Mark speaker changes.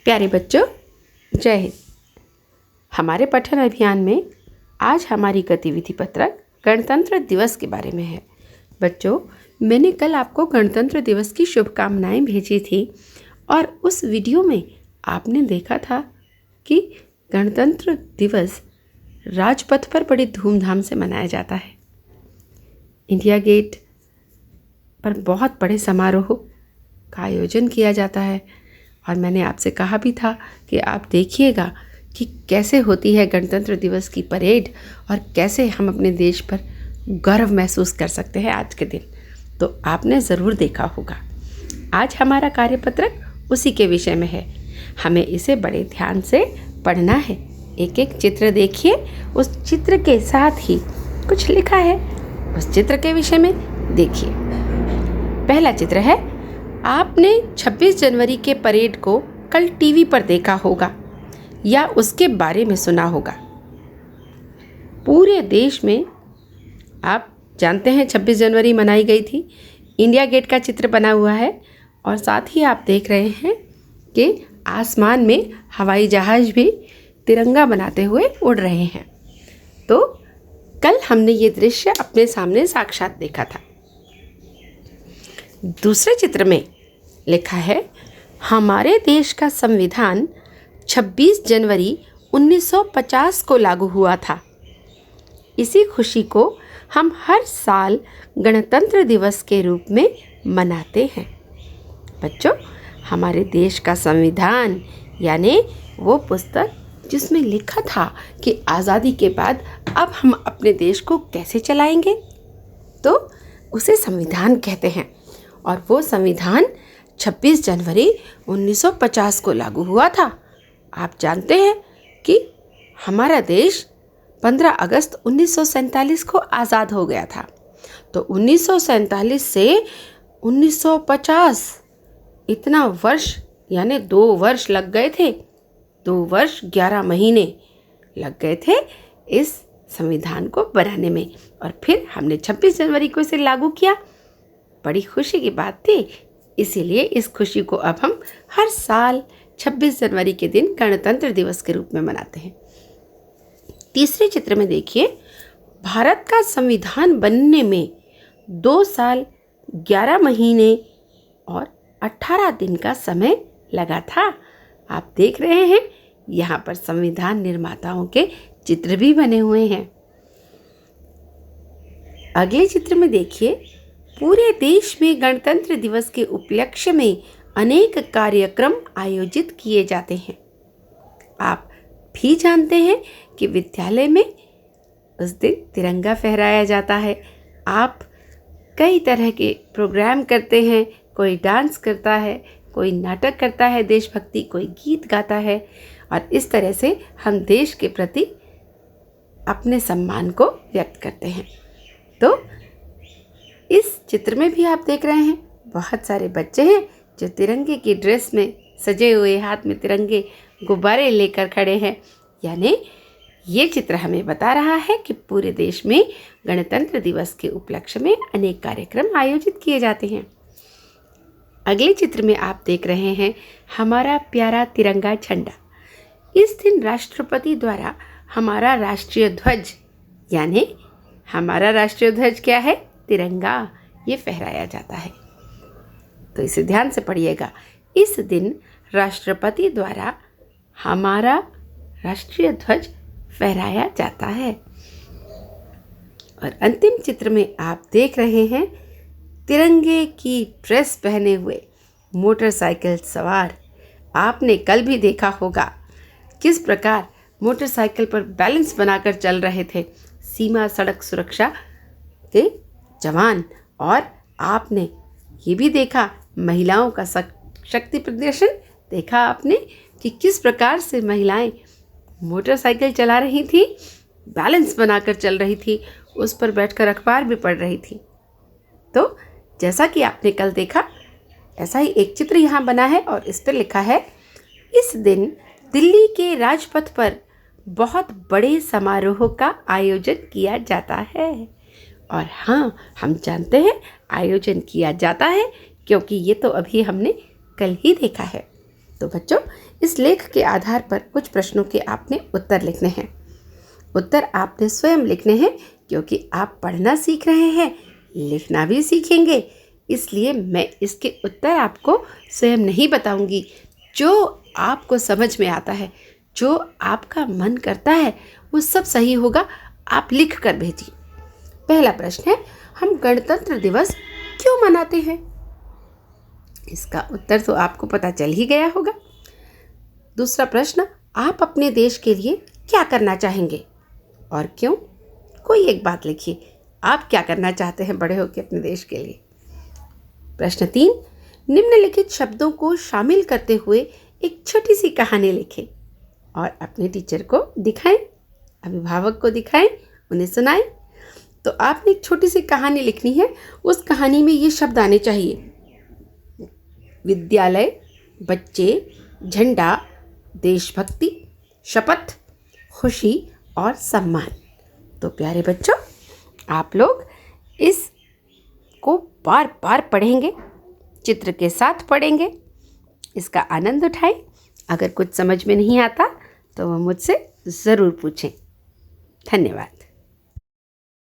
Speaker 1: प्यारे बच्चों, जय हिंद। हमारे पठन अभियान में आज हमारी गतिविधि पत्रक गणतंत्र दिवस के बारे में है। बच्चों, मैंने कल आपको गणतंत्र दिवस की शुभकामनाएं भेजी थी और उस वीडियो में आपने देखा था कि गणतंत्र दिवस राजपथ पर बड़ी धूमधाम से मनाया जाता है। इंडिया गेट पर बहुत बड़े समारोह का आयोजन किया जाता है और मैंने आपसे कहा भी था कि आप देखिएगा कि कैसे होती है गणतंत्र दिवस की परेड और कैसे हम अपने देश पर गर्व महसूस कर सकते हैं आज के दिन। तो आपने ज़रूर देखा होगा। आज हमारा कार्यपत्रक उसी के विषय में है। हमें इसे बड़े ध्यान से पढ़ना है। एक एक चित्र देखिए, उस चित्र के साथ ही कुछ लिखा है, उस चित्र के विषय में देखिए। पहला चित्र है, आपने 26 जनवरी के परेड को कल टीवी पर देखा होगा या उसके बारे में सुना होगा। पूरे देश में आप जानते हैं 26 जनवरी मनाई गई थी। इंडिया गेट का चित्र बना हुआ है और साथ ही आप देख रहे हैं कि आसमान में हवाई जहाज़ भी तिरंगा बनाते हुए उड़ रहे हैं। तो कल हमने ये दृश्य अपने सामने साक्षात देखा था। दूसरे चित्र में लिखा है, हमारे देश का संविधान 26 जनवरी 1950 को लागू हुआ था। इसी खुशी को हम हर साल गणतंत्र दिवस के रूप में मनाते हैं। बच्चों, हमारे देश का संविधान यानी वो पुस्तक जिसमें लिखा था कि आज़ादी के बाद अब हम अपने देश को कैसे चलाएंगे, तो उसे संविधान कहते हैं। और वो संविधान 26 जनवरी 1950 को लागू हुआ था। आप जानते हैं कि हमारा देश 15 अगस्त 1947 को आज़ाद हो गया था। तो 1947 से 1950 इतना वर्ष यानी 2 वर्ष लग गए थे। 2 वर्ष 11 महीने लग गए थे इस संविधान को बनाने में और फिर हमने 26 जनवरी को इसे लागू किया। बड़ी खुशी की बात थी, इसीलिए इस खुशी को अब हम हर साल 26 जनवरी के दिन गणतंत्र दिवस के रूप में मनाते हैं। तीसरे चित्र में देखिए, भारत का संविधान बनने में 2 साल 11 महीने और 18 दिन का समय लगा था। आप देख रहे हैं यहाँ पर संविधान निर्माताओं के चित्र भी बने हुए हैं। अगले चित्र में देखिए, पूरे देश में गणतंत्र दिवस के उपलक्ष्य में अनेक कार्यक्रम आयोजित किए जाते हैं। आप भी जानते हैं कि विद्यालय में उस दिन तिरंगा फहराया जाता है। आप कई तरह के प्रोग्राम करते हैं, कोई डांस करता है, कोई नाटक करता है देशभक्ति, कोई गीत गाता है और इस तरह से हम देश के प्रति अपने सम्मान को व्यक्त करते हैं। तो इस चित्र में भी आप देख रहे हैं बहुत सारे बच्चे हैं जो तिरंगे की ड्रेस में सजे हुए, हाथ में तिरंगे गुब्बारे लेकर खड़े हैं। यानी ये चित्र हमें बता रहा है कि पूरे देश में गणतंत्र दिवस के उपलक्ष्य में अनेक कार्यक्रम आयोजित किए जाते हैं। अगले चित्र में आप देख रहे हैं हमारा प्यारा तिरंगा झंडा। इस दिन राष्ट्रपति द्वारा हमारा राष्ट्रीय ध्वज यानी हमारा राष्ट्रीय ध्वज क्या है? तिरंगा, ये फहराया जाता है। तो इसे ध्यान से पढ़िएगा। इस दिन राष्ट्रपति द्वारा हमारा राष्ट्रीय ध्वज फहराया जाता है। और अंतिम चित्र में आप देख रहे हैं तिरंगे की ड्रेस पहने हुए मोटरसाइकिल सवार। आपने कल भी देखा होगा किस प्रकार मोटरसाइकिल पर बैलेंस बनाकर चल रहे थे सीमा सड़क सुरक्षा के जवान। और आपने ये भी देखा महिलाओं का शक्ति प्रदर्शन देखा आपने कि किस प्रकार से महिलाएं मोटरसाइकिल चला रही थी, बैलेंस बनाकर चल रही थी, उस पर बैठकर अखबार भी पढ़ रही थी। तो जैसा कि आपने कल देखा ऐसा ही एक चित्र यहाँ बना है और इस पर लिखा है, इस दिन दिल्ली के राजपथ पर बहुत बड़े समारोह का आयोजन किया जाता है। और हाँ, हम जानते हैं आयोजन किया जाता है क्योंकि ये तो अभी हमने कल ही देखा है। तो बच्चों, इस लेख के आधार पर कुछ प्रश्नों के आपने उत्तर लिखने हैं। उत्तर आपने स्वयं लिखने हैं, क्योंकि आप पढ़ना सीख रहे हैं, लिखना भी सीखेंगे। इसलिए मैं इसके उत्तर आपको स्वयं नहीं बताऊंगी। जो आपको समझ में आता है, जो आपका मन करता है, वो सब सही होगा। आप लिख कर भेजिए। पहला प्रश्न है, हम गणतंत्र दिवस क्यों मनाते हैं? इसका उत्तर तो आपको पता चल ही गया होगा। दूसरा प्रश्न, आप अपने देश के लिए क्या करना चाहेंगे और क्यों? कोई एक बात लिखिए, आप क्या करना चाहते हैं बड़े होकर अपने देश के लिए। प्रश्न 3, निम्नलिखित शब्दों को शामिल करते हुए एक छोटी सी कहानी लिखें और अपने टीचर को दिखाएं, अभिभावक को दिखाएं, उन्हें सुनाएं। तो आपने एक छोटी सी कहानी लिखनी है। उस कहानी में ये शब्द आने चाहिए: विद्यालय, बच्चे, झंडा, देशभक्ति, शपथ, खुशी और सम्मान। तो प्यारे बच्चों, आप लोग इसको बार बार पढ़ेंगे, चित्र के साथ पढ़ेंगे, इसका आनंद उठाएं। अगर कुछ समझ में नहीं आता तो वह मुझसे ज़रूर पूछें। धन्यवाद।